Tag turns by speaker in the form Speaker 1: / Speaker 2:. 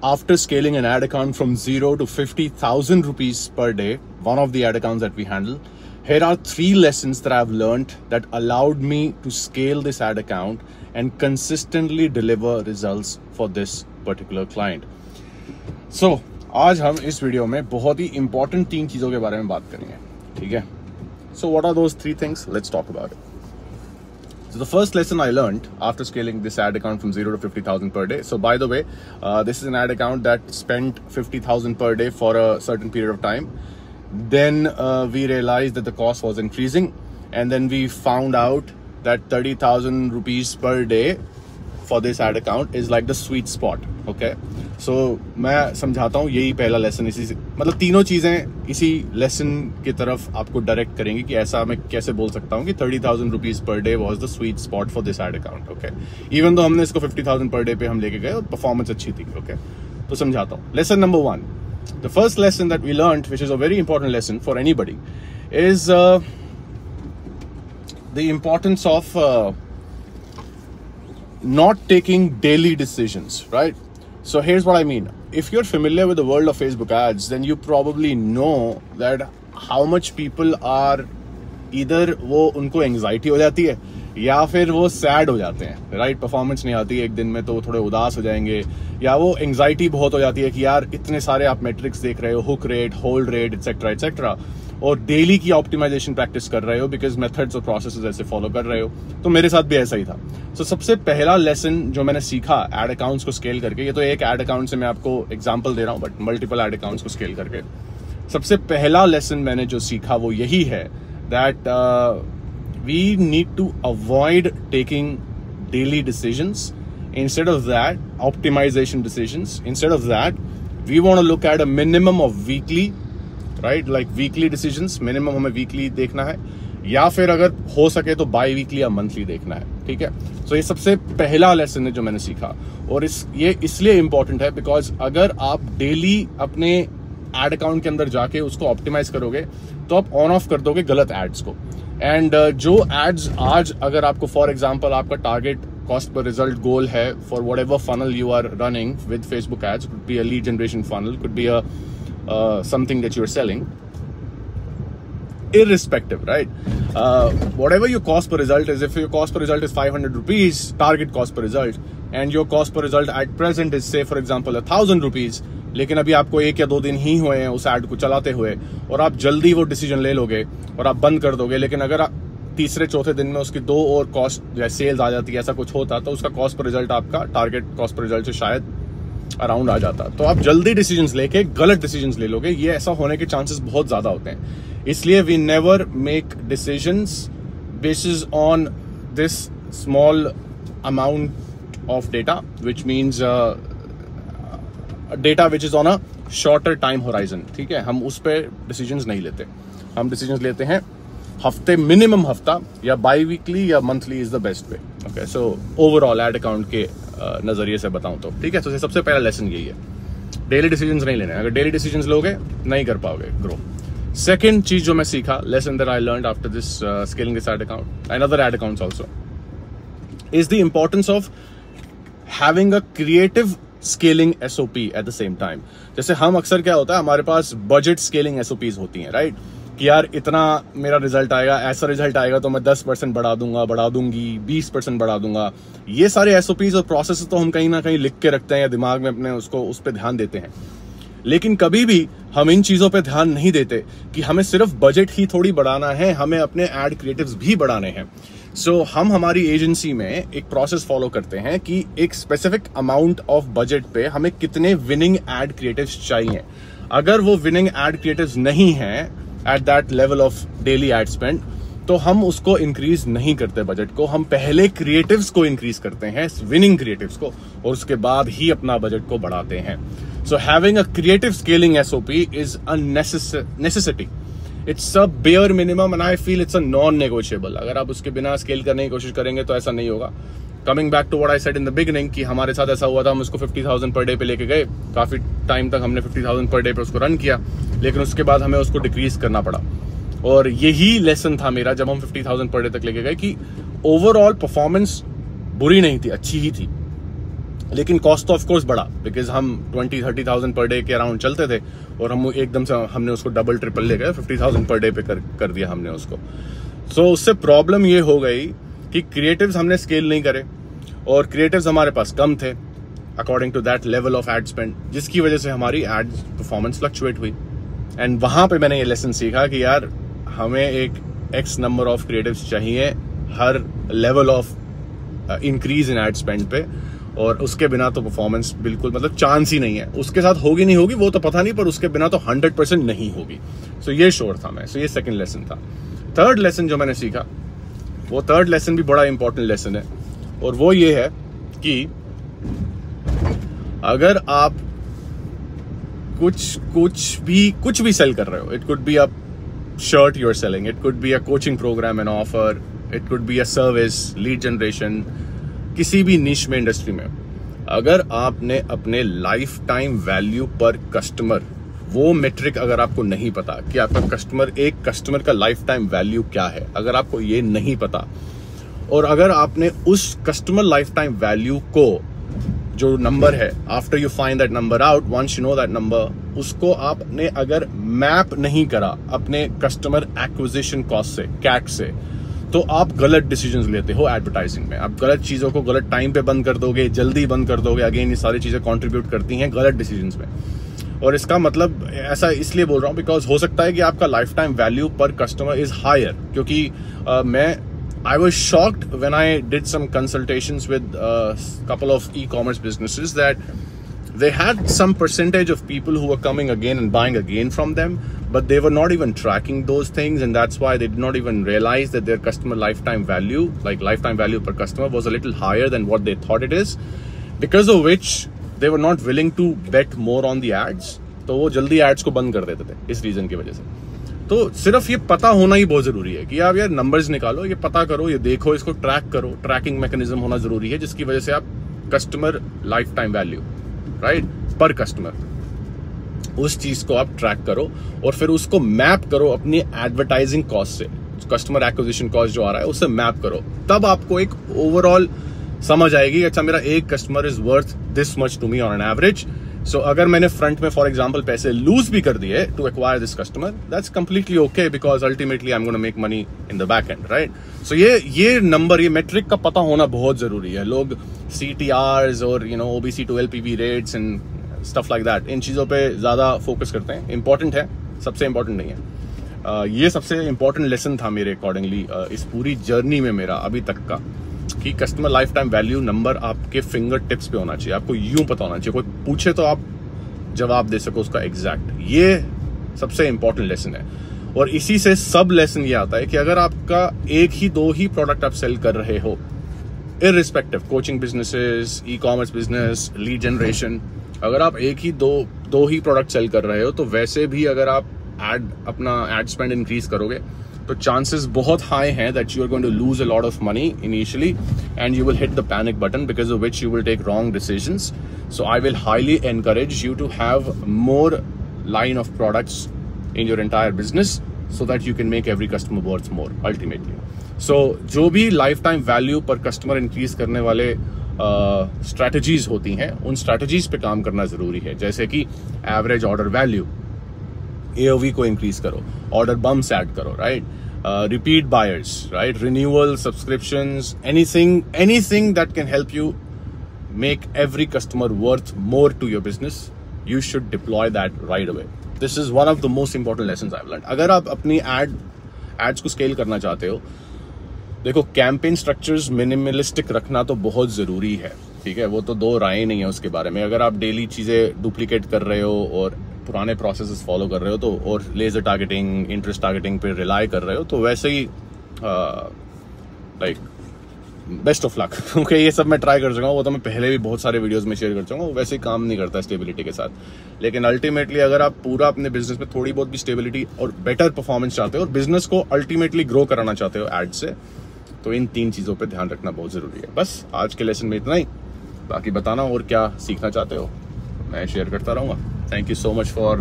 Speaker 1: after scaling an ad account from 0 to 50,000 rupees per day, one of the ad accounts that we handle, here are 3 lessons that I've learned that allowed me to scale this ad account and consistently deliver results for this particular client. So, आज हम इस video में बहुत ही important 3 चीज़ों के बारे में बात करेंगे, ठीक है? So, what are those 3 things? Let's talk about it. So the first lesson I learned after scaling this ad account from 0 to 50,000 per day. So by the way, this is an ad account that spent 50,000 per day for a certain period of time. Then we realized that the cost was increasing, and then we found out that 30,000 rupees per day for this ad account is like the sweet spot. Okay, so मैं समझाता हूँ, यही पहला lesson इसी मतलब तीनों चीजें इसी लेसन की तरफ आपको डायरेक्ट करेंगे कि ऐसा मैं कैसे बोल सकता हूँ कि 30,000 rupees per day was the sweet spot for this ad account. Okay, even तो हमने इसको 50,000 पर डे पे हम लेके गए और परफॉर्मेंस अच्छी थी. ओके, तो समझाता हूँ. Lesson number 1, the first lesson that we learned, which is a very important lesson for anybody, is the importance of not taking daily decisions, right? So here's what I mean. If you're familiar with the world of Facebook ads, then you probably know that how much people are either वो उनको anxiety हो जाती है या फिर वो sad हो जाते हैं, right? Performance नहीं आती एक दिन में तो थोड़े उदास हो जाएंगे, या वो anxiety बहुत हो जाती है कि यार इतने सारे आप metrics देख रहे हो, hook rate, hold rate, etc. और डेली की ऑप्टिमाइजेशन प्रैक्टिस कर रहे हो बिकॉज मेथड्स और प्रोसेसेस ऐसे फॉलो कर रहे हो. तो मेरे साथ भी ऐसा ही था. So, सबसे पहला लेसन जो मैंने सीखा एड अकाउंट्स को स्केल करके, ये तो एक एड अकाउंट से मैं आपको एग्जांपल दे रहा हूं बट मल्टीपल एड अकाउंट्स को स्केल करके, सबसे पहला लेसन मैंने जो सीखा वो यही है that we need to avoid taking daily decisions. Instead of that optimization decisions, instead of that we want to look at a minimum of weekly, right, like weekly decisions, minimum हमें weekly देखना है, या फिर अगर हो सके तो by weekly या मंथली देखना है. ठीक है, सो ये सबसे पहला लेसन है जो मैंने सीखा. और ये इसलिए इंपॉर्टेंट है बिकॉज अगर आप डेली अपने एड अकाउंट के अंदर जाके उसको ऑप्टिमाइज करोगे तो आप ऑन ऑफ कर दोगे गलत एड्स को. एंड जो एड्स आज अगर आपको फॉर एग्जाम्पल आपका टारगेट कॉस्ट पर रिजल्ट गोल है for whatever funnel you are running with Facebook ads, could be a lead generation funnel, could be a something that you're selling, irrespective, right? Whatever your cost per result is, if your cost per result is 500 rupees, target cost per result, and your cost per result at present is say for example 1,000 rupees, लेकिन अभी आपको 1 या 2 दिन ही हुए हैं उस add को चलाते हुए और आप जल्दी वो डिसीजन ले लोगे और आप बंद कर दोगे, लेकिन अगर तीसरे चौथे दिन में उसकी 2 और कॉस्ट या सेल्स आ जाती है, ऐसा कुछ होता तो उसका कॉस्ट पर रिजल्ट आपका टारगेट कॉस्ट पर रिजल्ट से शायद अराउंड आ जाता. तो आप जल्दी डिसीजंस लेके गलत डिसीजंस ले लोगे, ये ऐसा होने के चांसेस बहुत ज्यादा होते हैं. इसलिए we never make decisions basis on this small amount of data, which means data which is on a shorter time horizon. ठीक है, हम उस पर डिसीजंस नहीं लेते. हम डिसीजंस लेते हैं हफ्ते, मिनिमम हफ्ता, या बाई वीकली या monthly is the best way. Okay, so overall ad account के नजरिए से बताऊं तो ठीक है. तो सबसे पहला लेसन यही है, डेली डिसीजंस नहीं लेने. अगर डेली डिसीजंस लोगे नहीं कर पाओगे ग्रो. सेकंड चीज जो मैं सीखा, lesson that I learned after this scaling this ad account and other ad accounts also, is the importance of having a creative scaling SOP at the same time. जैसे हम अक्सर क्या होता है, हमारे पास बजट स्केलिंग एसओपीज होती हैं, right, कि यार इतना मेरा रिजल्ट आएगा, ऐसा रिजल्ट आएगा तो मैं 10% बढ़ा दूंगा, बढ़ा दूंगी, 20% बढ़ा दूंगा. ये सारे एसओपीज और प्रोसेस तो हम कहीं ना कहीं लिख के रखते हैं या दिमाग में अपने उसको उस पर ध्यान देते हैं, लेकिन कभी भी हम इन चीजों पे ध्यान नहीं देते कि हमें सिर्फ बजट ही थोड़ी बढ़ाना है, हमें अपने एड क्रिएटिव्स भी बढ़ाने हैं. सो हम हमारी एजेंसी में एक प्रोसेस फॉलो करते हैं कि एक स्पेसिफिक अमाउंट ऑफ बजट पे हमें कितने विनिंग एड क्रिएटिव्स चाहिए. अगर वो विनिंग एड क्रिएटिव्स नहीं है at that level of daily ad spend, तो हम उसको इंक्रीज नहीं करते बजट को. हम पहले क्रिएटिव्स को इंक्रीज करते हैं, विनिंग क्रिएटिव्स को, और उसके बाद ही अपना बजट को बढ़ाते हैं. So having a creative scaling SOP is a necessity. It's a bare minimum and I feel it's a non negotiable. अगर आप उसके बिना स्केल करने की कोशिश करेंगे तो ऐसा नहीं होगा. Coming back to what I said in the beginning कि हमारे साथ ऐसा हुआ था, हम उसको 50,000 पर डे पे लेके गए, काफी टाइम तक हमने 50,000 पर डे पे उसको रन किया, लेकिन उसके बाद हमें उसको डिक्रीज करना पड़ा. और यही लेसन था मेरा जब हम 50,000 पर डे तक लेके गए कि ओवरऑल परफॉर्मेंस बुरी नहीं थी, अच्छी ही थी. लेकिन कॉस्ट तो ऑफ कोर्स बढ़ा, बिकॉज हम 20-30,000 पर डे के अराउंड चलते थे और हम एकदम से हमने उसको डबल ट्रिपल ले गए 50,000 पर डे पे कर दिया हमने उसको। सो उससे प्रॉब्लम ये हो गई कि क्रिएटिव्स हमने स्केल नहीं करे और क्रिएटिव्स हमारे पास कम थे according to that level of ad spend, जिसकी वजह से हमारी एड परफॉर्मेंस फ्लक्चुएट हुई। एंड वहां पे मैंने ये लेसन सीखा कि यार हमें एक एक्स नंबर ऑफ क्रिएटिव्स चाहिए हर level of increase in ad spend पे, और उसके बिना तो परफॉर्मेंस बिल्कुल मतलब चांस ही नहीं है। उसके साथ होगी नहीं होगी वो तो पता नहीं, पर उसके बिना तो 100% नहीं होगी। सो ये श्योर था मैं। सो ये सेकंड लेसन था। थर्ड लेसन जो मैंने सीखा, वो थर्ड लेसन भी बड़ा इंपॉर्टेंट लेसन है, और वो ये है कि अगर आप कुछ भी सेल कर रहे हो, it could be a shirt you are selling, it could be a coaching program and offer, it could be a service, lead generation, किसी भी निश में इंडस्ट्री में, अगर आपने अपने लाइफ टाइम वैल्यू पर कस्टमर, वो मेट्रिक अगर आपको नहीं पता कि आपका एक कस्टमर का लाइफ टाइम वैल्यू क्या है, अगर आपको ये नहीं पता, और अगर आपने उस कस्टमर लाइफ टाइम वैल्यू को जो नंबर है, after you find that number out, once you know that number, उसको आपने अगर मैप नहीं करा अपने कस्टमर एक्विजिशन कॉस्ट से, कैक से, तो आप गलत डिसीजंस लेते हो एडवर्टाइजिंग में। आप गलत चीजों को गलत टाइम पे बंद कर दोगे, जल्दी बंद कर दोगे। अगेन ये सारी चीजें कंट्रीब्यूट करती हैं गलत डिसीजंस में। और इसका मतलब ऐसा इसलिए बोल रहा हूं बिकॉज हो सकता है कि आपका लाइफ टाइम वैल्यू पर कस्टमर इज हायर, क्योंकि I was shocked when I did some consultations with a couple of e-commerce businesses that they had some percentage of people who were coming again and buying again from them, but they were not even tracking those things, and that's why they did not even realize that their customer lifetime value, like lifetime value per customer, was a little higher than what they thought it is, because of which they were not willing to bet more on the ads. तो वो जल्दी ads को बंद कर देते थे इस reason की वजह से। तो सिर्फ ये पता होना ही बहुत जरूरी है कि आप यार नंबर्स निकालो, ये पता करो, ये देखो, इसको ट्रैक करो। ट्रैकिंग मैकेनिज्म होना जरूरी है जिसकी वजह से आप customer life time value, right, पर कस्टमर, उस चीज को आप ट्रैक करो और फिर उसको मैप करो अपनी एडवर्टाइजिंग कॉस्ट से, कस्टमर एक्विजिशन कॉस्ट जो आ रहा है उससे मैप करो। तब आपको एक ओवरऑल समझ आएगी, अच्छा मेरा एक customer is worth this much to me on an average. So अगर मैंने फ्रंट में फॉर एग्जांपल पैसे लूज भी कर दिए to acquire this customer, that's completely okay, because ultimately I am gonna make money in the back end, right. So ये number, ये metric का पता होना बहुत जरूरी है। लोग CTRs और OBC to LTV rates and stuff like that, इन चीजों पे ज्यादा फोकस करते हैं। इंपॉर्टेंट है, सबसे इंपॉर्टेंट नहीं है। ये सबसे इंपॉर्टेंट लेसन था मेरे अकॉर्डिंगली इस पूरी जर्नी में मेरा अभी तक का, कि customer life time value number आपके फिंगर टिप्स पे होना चाहिए। आपको यूं पता होना चाहिए, कोई पूछे तो आप जवाब दे सको उसका एग्जैक्ट। ये सबसे इंपॉर्टेंट लेसन है। और इसी से सब लेसन ये आता है कि अगर आपका एक ही दो ही प्रोडक्ट आप सेल कर रहे हो, irrespective, coaching businesses, e-commerce business, lead generation, अगर आप एक ही दो ही प्रोडक्ट सेल कर रहे हो, तो वैसे भी अगर आप अपना एड स्पेंड इंक्रीज करोगे तो चांसेस बहुत हाई हैं that you are going to lose a lot of money initially and you will hit the panic button, because of which you will take wrong decisions. So I will highly encourage you to have more line of products in your entire business so that you can make every customer worth more ultimately. So जो भी lifetime value पर customer increase करने वाले strategies होती हैं, उन strategies पे काम करना जरूरी है। जैसे कि average order value, AOV को इंक्रीज करो, ऑर्डर बम्स ऐड करो, right, repeat buyers, right, renewal, subscriptions, anything that can help you make every customer worth more to your business, you should deploy that right away. This is one of the most important lessons I have learned. अगर आप अपनी ads को scale करना चाहते हो, देखो campaign structures minimalistic रखना तो बहुत जरूरी है, ठीक है, वो तो दो राय नहीं है उसके बारे में। अगर आप डेली चीजें डुप्लीकेट कर रहे हो और पुराने प्रोसेसेस फॉलो कर रहे हो, तो और लेजर टारगेटिंग, इंटरेस्ट टारगेटिंग पे रिलाई कर रहे हो, तो वैसे ही like best of luck. Okay, ये सब मैं ट्राई कर चुका हूँ, वो तो मैं पहले भी बहुत सारे वीडियोस में शेयर कर चुका हूँ, वैसे ही काम नहीं करता स्टेबिलिटी के साथ। लेकिन अल्टीमेटली अगर आप पूरा अपने बिजनेस में थोड़ी बहुत भी स्टेबिलिटी और बेटर परफॉर्मेंस चाहते हो और बिजनेस को अल्टीमेटली ग्रो कराना चाहते हो एड से, तो इन तीन चीजों पे ध्यान रखना बहुत जरूरी है। बस आज के लेसन में इतना ही, बाकी बताना और क्या सीखना चाहते हो, मैं शेयर करता रहूंगा। Thank you so much for